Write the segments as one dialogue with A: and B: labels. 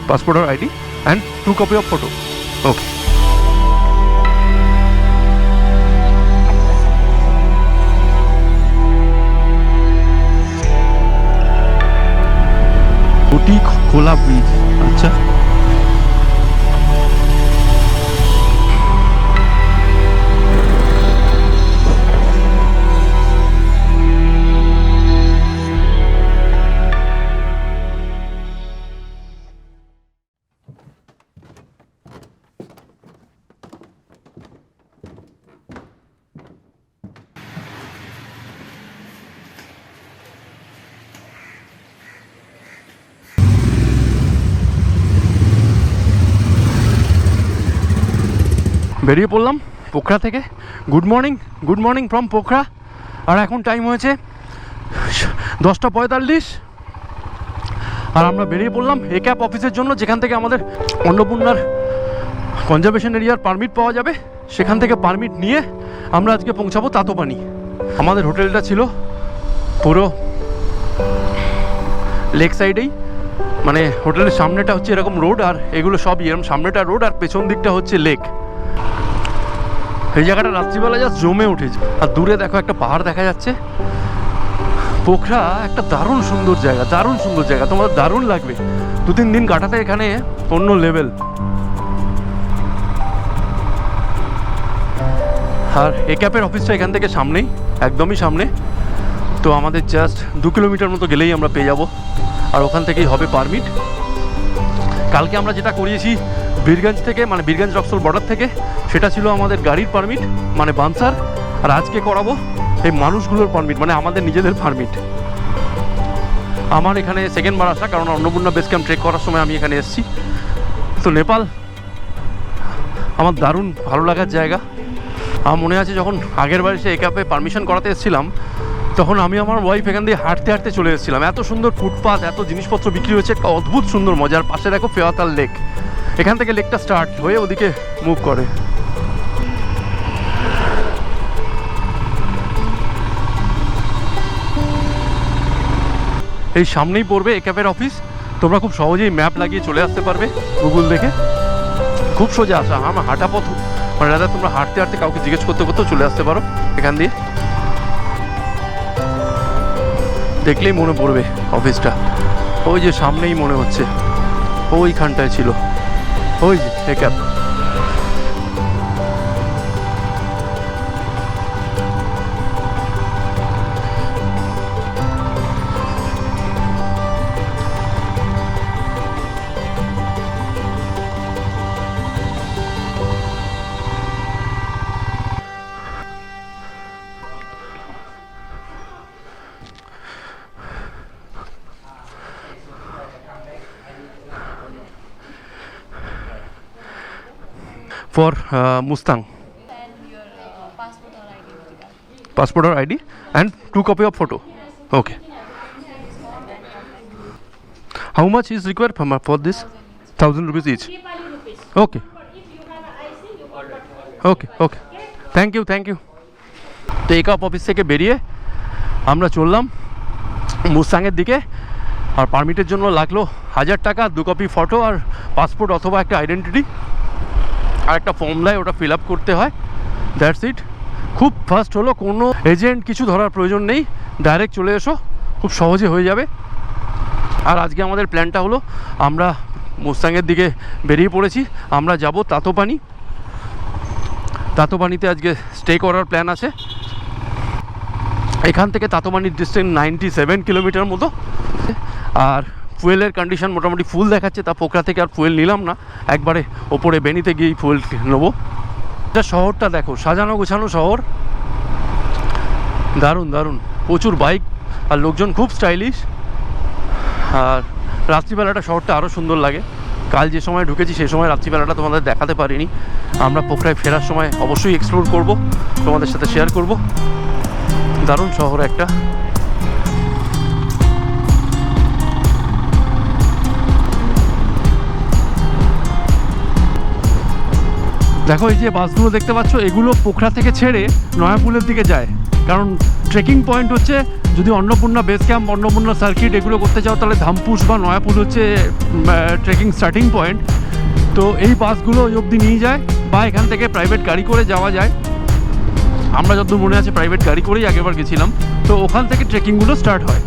A: passport or ID, and 2 copy of photo. Okay. Bouti Khola Beach. अच्छा. বেরিয়ে পড়লাম পোখরা থেকে। Good morning from Pokhara. আর এখন টাইম হয়েছে 10:45 আর আমরা বেরিয়ে পড়লাম এক্যাপ অফিসের জন্য, যেখান থেকে আমাদের অন্নপূর্ণার কনজারভেশন এরিয়ার পারমিট পাওয়া যাবে। সেখান থেকে পারমিট নিয়ে আমরা আজকে পৌঁছাবো তাতোপানি। আমাদের হোটেলটা ছিল পুরো লেক সাইডেই, মানে হোটেলের সামনেটা হচ্ছে এরকম রোড, আর এগুলো সব এরকম সামনেটা রোড আর পেছন দিকটা হচ্ছে লেক। এই জায়গাটা রাত্রিবেলা জাস্ট জমে উঠেছে। আর দূরে দেখো একটা পাহাড় দেখা যাচ্ছে। পোখরা একটা দারুণ সুন্দর জায়গা, তোমাদের দারুণ লাগবে। 2-3 দিন কাটাতে এখানে অন্য লেভেল। আর এক্যাপের অফিসটা এখান থেকে সামনেই, একদমই সামনে। তো আমাদের জাস্ট 2 কিলোমিটার মতো গেলেই আমরা পেয়ে যাব, আর ওখান থেকেই হবে পারমিট। কালকে আমরা যেটা করিয়েছি বীরগঞ্জ থেকে, মানে বীরগঞ্জ রক্সল বর্ডার থেকে, সেটা ছিল আমাদের গাড়ির পারমিট, মানে বানসার। আর আজকে করাবো এই মানুষগুলোর পারমিট, মানে আমাদের নিজেদের পারমিট। আমার এখানে সেকেন্ডবার আসা, কারণ অন্নপূর্ণা বেস ক্যাম্প ট্রেক করার সময় আমি এখানে এসেছি। তো নেপাল আমার দারুণ ভালো লাগার জায়গা। আমার মনে আছে যখন আগের বার এসে এক্যাপে পারমিশন করাতে এসেছিলাম, তখন আমি আমার ওয়াইফ এখান দিয়ে হাঁটতে হাঁটতে চলে এসেছিলাম। এত সুন্দর ফুটপাথ, এত জিনিসপত্র বিক্রি হচ্ছে, একটা অদ্ভুত সুন্দর মজার। পাশে দেখো ফেওয়াতাল লেক, এখান থেকে লেকটা স্টার্ট হয়ে ওদিকে মুভ করে। এই সামনেই পড়বে এক্যাপের অফিস। তোমরা খুব সহজেই ম্যাপ লাগিয়ে চলে আসতে পারবে গুগল দেখে। খুব সোজা আসা, আমার হাঁটা পথ, মানে দাদা তোমরা হাঁটতে হাঁটতে কাউকে জিজ্ঞেস করতে করতেও চলে আসতে পারো এখান দিয়ে। দেখলেই মনে পড়বে অফিসটা, ওই যে সামনেই মনে হচ্ছে, ওইখানটায় ছিল ওই যে এক্যাপ। For Mustang.
B: And your
A: Passport or ID and 2 copy of photo. Okay. How much is required for this? 1,000 rupees each. Okay. Okay. Thank you. তো এক্যাপ অফিস থেকে বেরিয়ে আমরা চললাম মুস্তাংয়ের দিকে। আর পারমিটের জন্য লাগলো 1000 টাকা, 2 কপি ফটো আর পাসপোর্ট অথবা একটা আইডেন্টিটি, আর একটা ফর্ম দেয়, ওটা ফিল আপ করতে হয়। That's it. খুব ফাস্ট হলো, কোনো এজেন্ট কিছু ধরার প্রয়োজন নেই, ডাইরেক্ট চলে এসো, খুব সহজে হয়ে যাবে। আর আজকে আমাদের প্ল্যানটা হলো, আমরা মুস্তাংয়ের দিকে বেরিয়ে পড়েছি। আমরা যাব তাতোপানিতে আজকে স্টে করার প্ল্যান আছে। এখান থেকে তাতোপানির ডিস্টেন্স 97 কিলোমিটার মতো। আর ফুয়েলের কন্ডিশন মোটামুটি ফুল দেখাচ্ছে, তা পোখরা থেকে আর ফুয়েল নিলাম না, একবারে ওপরে বেনিতে গিয়েই ফুয়েল নেবো। এটা শহরটা দেখো, সাজানো গোছানো শহর, দারুণ। প্রচুর বাইক আর লোকজন, খুব স্টাইলিশ। আর রাত্রিবেলাটা শহরটা আরও সুন্দর লাগে। কাল যে সময় ঢুকেছি সেই সময় রাত্রিবেলাটা তোমাদের দেখাতে পারিনি। আমরা পোখরায় ফেরার সময় অবশ্যই এক্সপ্লোর করব, তোমাদের সাথে শেয়ার করব। দারুণ শহর একটা। দেখো এই যে বাসগুলো দেখতে পাচ্ছ, এগুলো পোখরা থেকে ছেড়ে নয়াপুলের দিকে যায়, কারণ ট্রেকিং পয়েন্ট হচ্ছে যদি Annapurna base camp, Annapurna circuit এগুলো করতে চাও তাহলে ধামপুস বা নয়াপুর হচ্ছে ট্রেকিং স্টার্টিং পয়েন্ট। তো এই বাসগুলো ওই অবধি নিয়ে যায়, বা এখান থেকে প্রাইভেট গাড়ি করে যাওয়া যায়। আমরা যতদূর মনে আছে প্রাইভেট গাড়ি করেই আগেবার গেছিলাম। তো ওখান থেকে ট্রেকিংগুলো স্টার্ট হয়।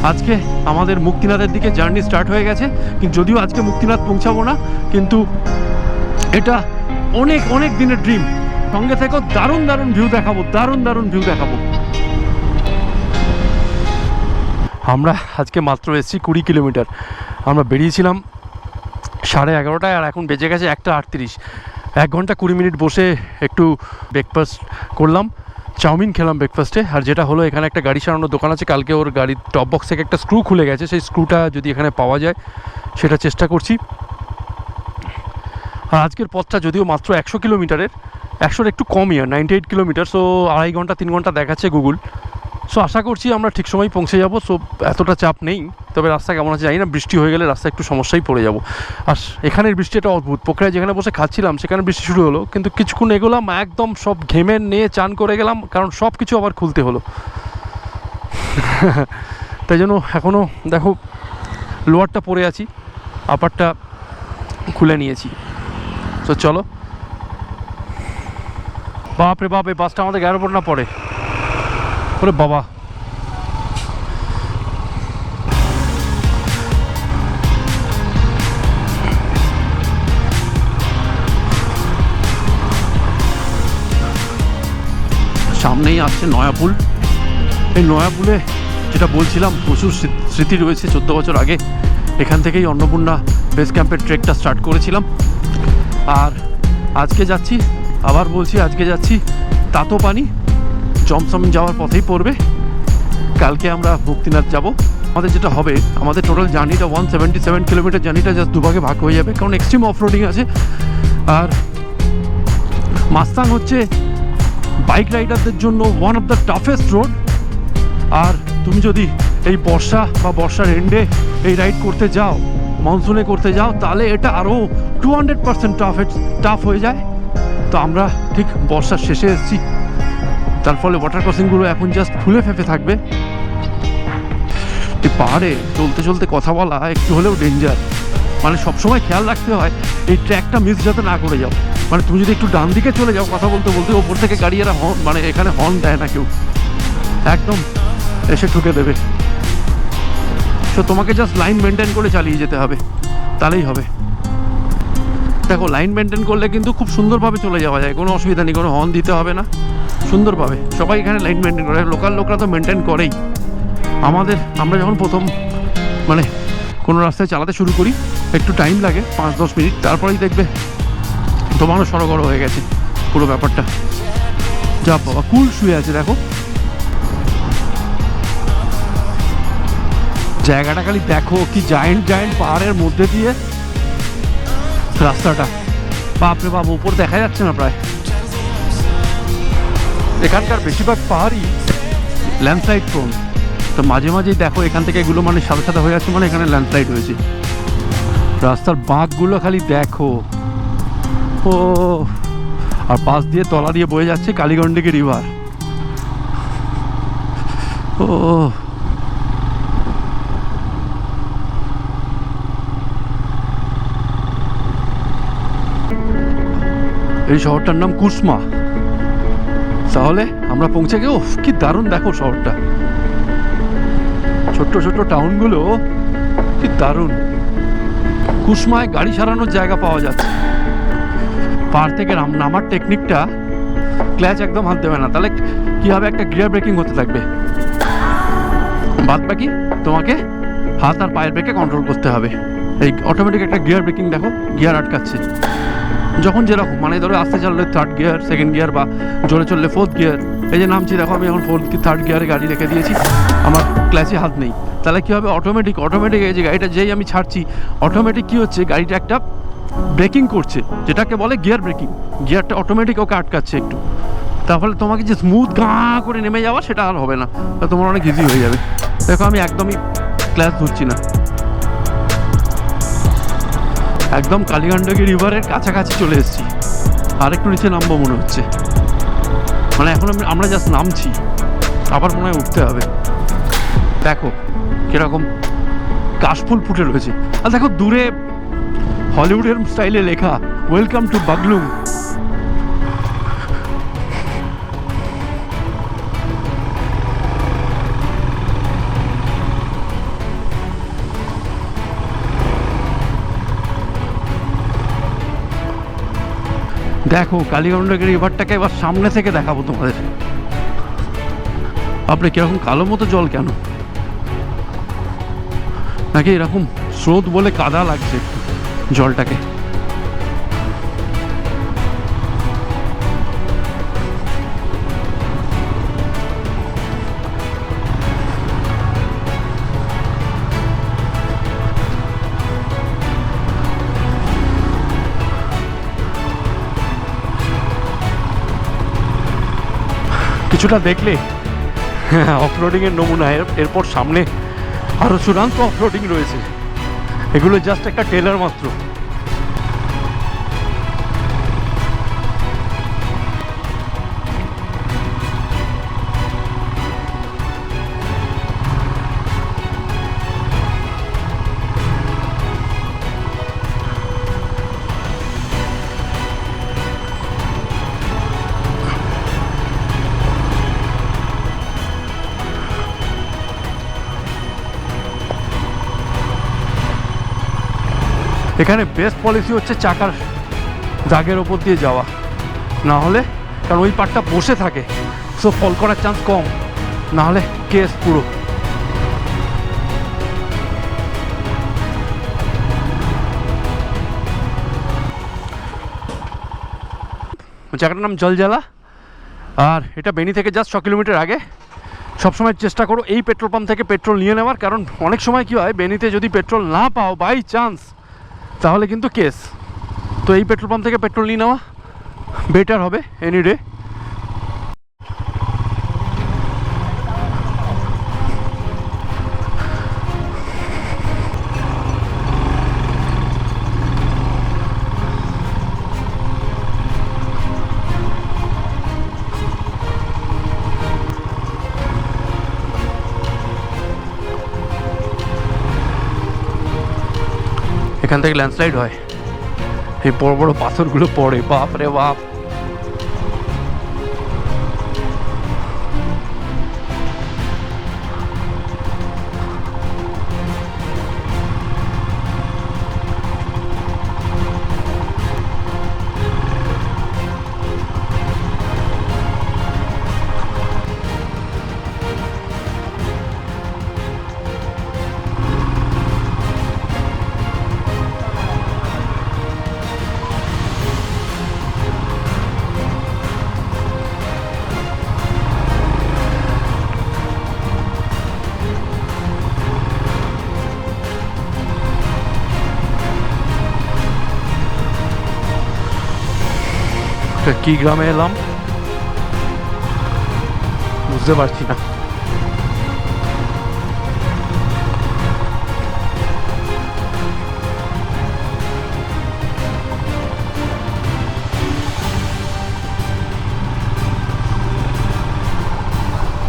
A: আজকে আমাদের মুক্তিনাথের দিকে জার্নি স্টার্ট হয়ে গেছে, কিন্তু যদিও আজকে মুক্তিনাথ পৌঁছাবো না, কিন্তু এটা অনেক অনেক দিনের ড্রিম। সঙ্গে থেকেও দারুণ দারুণ ভিউ দেখাবো, দারুণ দারুণ ভিউ দেখাবো। আমরা আজকে মাত্র এসেছি 20 কিলোমিটার। আমরা বেরিয়েছিলাম 11:30টায়, আর এখন বেজে গেছে 1:38। 1 ঘন্টা 20 মিনিট বসে একটু ব্রেকফাস্ট করলাম, চাউমিন খেলাম ব্রেকফাস্টে। আর যেটা হলো, এখানে একটা গাড়ি সারানোর দোকান আছে, কালকে ওর গাড়ির টপ বক্স থেকে একটা স্ক্রু খুলে গেছে, সেই স্ক্রুটা যদি এখানে পাওয়া যায় সেটা চেষ্টা করছি। আর আজকের পথটা যদিও মাত্র 100 কিলোমিটারের, 100-র একটু কমই, 98 কিলোমিটার। সো 2.5 ঘন্টা 3 ঘন্টা দেখাচ্ছে গুগল। সো আশা করছি আমরা ঠিক সময় পৌঁছে যাব। সো এতটা চাপ নেই। তবে রাস্তা কেমন আছে জানি না, বৃষ্টি হয়ে গেলে রাস্তা একটু সমস্যায় পড়ে যাব। আর এখানের বৃষ্টিটা অদ্ভুত। পোখরায় যেখানে বসে খাচ্ছিলাম সেখানে বৃষ্টি শুরু হলো, কিন্তু কিছুক্ষণ এগোলাম একদম সব ঘেমে নিয়ে চান করে গেলাম, কারণ সব কিছু আবার খুলতে হলো। তাই জন্য এখনও দেখো লোয়ারটা পরে আছি, আপারটা খুলে নিয়েছি। তো চলো। বাপরে বাপ, এই বাসটা আমাদের গায়ের ওপর না পড়ে। ওরে বাবা, সামনেই আসছে নয়াপুল। এই নয়াপুলে যেটা বলছিলাম, প্রচুর স্মৃতি রয়েছে। 14 বছর আগে এখান থেকেই অন্নপূর্ণা বেস ক্যাম্পের ট্রেকটা স্টার্ট করেছিলাম। আর আজকে যাচ্ছি, আবার বলছি, আজকে যাচ্ছি তাতোপানি। জমসম যাওয়ার পথেই পড়বে। কালকে আমরা মুক্তিনাথ যাব। আমাদের যেটা হবে, আমাদের টোটাল জার্নিটা 177 কিলোমিটার জার্নিটা জাস্ট দুভাগে ভাগ হয়ে যাবে, কারণ এক্সট্রিম অফ রোডিং আছে। আর মাস্তাং হচ্ছে বাইক রাইডারদের জন্য one of the toughest road. আর তুমি যদি এই বর্ষা বা বর্ষার এন্ডে এই রাইড করতে যাও, মনসুনে করতে যাও, তাহলে এটা আরও 200% টাফ হয়ে যায়। তো আমরা ঠিক বর্ষার শেষে এসেছি, তার ফলে ওয়াটার ক্রসিংগুলো এখন জাস্ট ফুলে ফেঁপে থাকবে। এই পাহাড়ে চলতে চলতে কথা বলা একটু হলেও ডেঞ্জার, মানে সবসময় খেয়াল রাখতে হয় এই ট্র্যাকটা মিস যাতে না করে যাও। মানে তুমি যদি একটু ডান দিকে চলে যাও কথা বলতে বলতে, ওপর থেকে গাড়ি এরা হর্ন, মানে এখানে হর্ন দেয় না কেউ, একদম এসে ঠুকে দেবে। তো তোমাকে জাস্ট লাইন মেনটেন করে চালিয়ে যেতে হবে, তাহলেই হবে। দেখো, লাইন মেনটেন করলে কিন্তু খুব সুন্দরভাবে চলে যাওয়া যায়, কোনো অসুবিধা নেই, কোনো হর্ন দিতে হবে না, সুন্দরভাবে। সবাই এখানে লাইন মেনটেন করে, লোকাল লোকরা তো মেনটেন করেই। আমরা যখন প্রথম মানে কোনো রাস্তায় চালাতে শুরু করি, একটু টাইম লাগে 5-10 মিনিট, তারপরেই দেখবে তোমারও সরগড় হয়ে গেছে পুরো ব্যাপারটা। যা বাবা, কুল শুয়ে আছে দেখো, জায়গাটা খালি দেখো, কি জায়েন্ট জায়েন্ট পাহাড়ের মধ্যে দিয়ে রাস্তাটা। বাপরে বাপ, উপর দেখা যাচ্ছে না প্রায়। এখানকার বেশিরভাগ পাহাড়ই ল্যান্ডস্লাইড প্রোন, তো মাঝে মাঝেই দেখো এখান থেকে এগুলো মানে সাদা সাদা হয়ে যাচ্ছে, মানে এখানে ল্যান্ডস্লাইড হয়েছে। রাস্তার বাঁকগুলো খালি দেখো। ও, আর পাশ দিয়ে তলা দিয়ে বয়ে যাচ্ছে কালী গন্ডাকি রিভার। ও, এই শহরটার নাম কুসমা। তাহলে আমরা পৌঁছে গেও, কি দারুণ দেখো শহরটা, ছোট্ট ছোট্ট টাউনগুলো কি দারুণ। কুসমায় গাড়ি সারানোর জায়গা পাওয়া যাচ্ছে। পাহাড় থেকে নামার টেকনিকটা, ক্ল্যাচ একদম হাত দেবে না, তাহলে কি হবে, একটা গিয়ার ব্রেকিং হতে থাকবে, বাদ বাকি তোমাকে হাত আর পায়ের ব্রেকে কন্ট্রোল করতে হবে। এই অটোমেটিক একটা গিয়ার ব্রেকিং দেখো, গিয়ার আটকাচ্ছে যখন যেরকম, মানে ধরো আস্তে চললে 3rd গিয়ার, 2nd গিয়ার, বা জোরে চললে 4th গিয়ার। এই যে নামছি দেখো, আমি এখন 3rd গিয়ারে গাড়ি রেখে দিয়েছি, আমার ক্লাচে হাত নেই। তাহলে কী হবে, অটোমেটিক এই যে গাড়িটা যেই আমি ছাড়ছি, অটোমেটিক কী হচ্ছে, গাড়িটা একটা ব্রেকিং করছে, যেটাকে বলে গিয়ার ব্রেকিং। গিয়ারটা অটোমেটিক ওকে আটকাচ্ছে একটু, তাহলে তোমাকে যে স্মুথ গাঁ করে নেমে যাওয়া সেটা আর হবে না, তোমার অনেক ইজি হয়ে যাবে। দেখো আমি একদমই ক্লাচ ধরছি না, একদম কালী গন্ডাকি রিভারের কাছাকাছি চলে এসেছি। আর একটু নিচে নামবো মনে হচ্ছে, মানে এখন আমরা জাস্ট নামছি, আবার মনে হয় উঠতে হবে। দেখো কিরকম কাশফুল ফুটে রয়েছে, আর দেখো দূরে হলিউডের স্টাইলে লেখা ওয়েলকাম টু বাগলুং। দেখো কালীগন্ডাকি রিভারটাকে এবার সামনে থেকে দেখাবো তোমাদের। আপনি কিরকম কালো মতো জল, কেন নাকি এরকম স্রোত বলে কাদা লাগছে জলটাকে। কিছুটা দেখলে অফরোডিং এর নমুনা। এরপর সামনে আরো চূড়ান্ত অফরোডিং রয়েছে, এগুলো জাস্ট একটা টেলার মাত্র। এখানে বেস্ট পলিসি হচ্ছে চাকার দাগের ওপর দিয়ে যাওয়া, না হলে, কারণ ওই পার্টটা বসে থাকে, সো ফল করার চান্স কম, না হলে কেস পুরো। জায়গাটার নাম জলজালা, আর এটা বেনি থেকে জাস্ট 6 কিলোমিটার আগে। সবসময় চেষ্টা করো এই পেট্রোল পাম্প থেকে পেট্রোল নিয়ে নেওয়ার, কারণ অনেক সময় কী হয় বেনিতে যদি পেট্রোল না পাও বাই চান্স, তাহলে কিন্তু কেস। তো এই পেট্রোল পাম্প থেকে পেট্রোল নিয়ে নেওয়া বেটার হবে এনি ডে। এখান থেকে ল্যান্ডস্লাইড হয়, এই বড় বড় পাথরগুলো পড়ে, বাপ রে বাপ। কি গ্রামে এলাম বুঝতে পারছি না।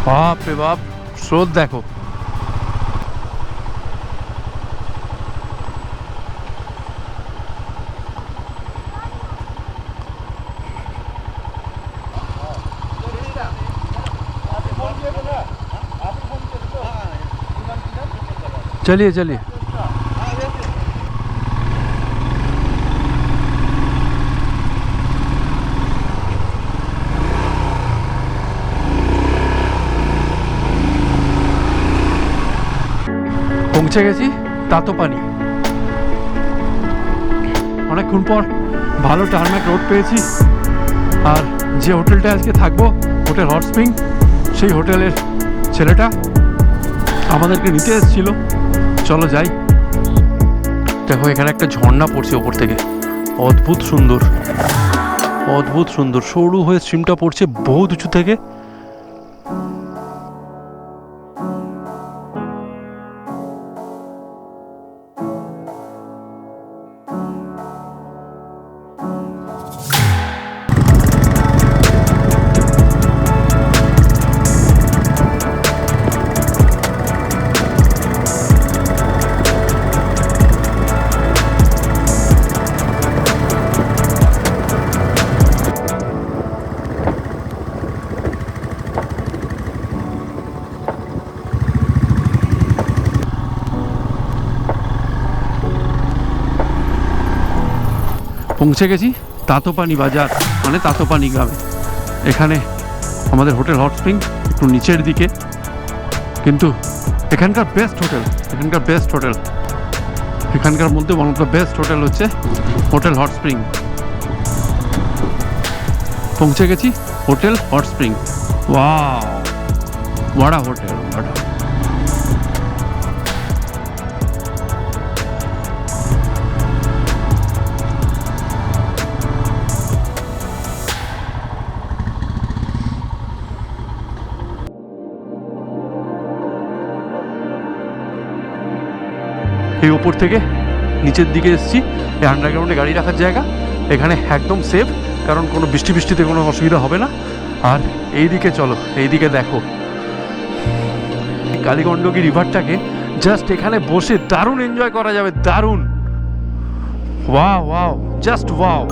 A: বাপ রে বাপ, স্রোত দেখো। चलिए चलिए। পৌঁছে গেছি তাতোপানি। অনেকক্ষণ পর ভালো টার্মেক রোড পেয়েছি, আর যে হোটেলটা আজকে থাকবো হোটেল হটস্প্রিং, সেই হোটেলের ছেলেটা আমাদেরকে নিতে এসেছিল। চলো যাই। দেখো এখানে একটা ঝর্ণা পড়ছে ওপর থেকে, অদ্ভুত সুন্দর, অদ্ভুত সুন্দর, সরু হয়ে স্ট্রিমটা পড়ছে বহুত উঁচু থেকে। পৌঁছে গেছি তাতোপানি বাজার, মানে তাতোপানি গ্রামে। এখানে আমাদের হোটেল হট স্প্রিং, একটু নিচের দিকে, কিন্তু এখানকার বেস্ট হোটেল, এখানকার মধ্যে one of the best hotel হচ্ছে হোটেল হট স্প্রিং। পৌঁছে গেছি হোটেল হট স্প্রিং। ওয়াও, বড়া হোটেল, বড়া। এই ওপর থেকে নিচের দিকে এসেছি, এই আন্ডারগ্রাউন্ডে গাড়ি রাখার জায়গা। এখানে একদম সেফ, কারণ কোনো বৃষ্টিতে কোনো অসুবিধা হবে না। আর এইদিকে চলো, এইদিকে দেখো কালীগণ্ডকী রিভারটাকে জাস্ট এখানে বসে দারুণ এনজয় করা যাবে, দারুণ। Wow wow, just wow.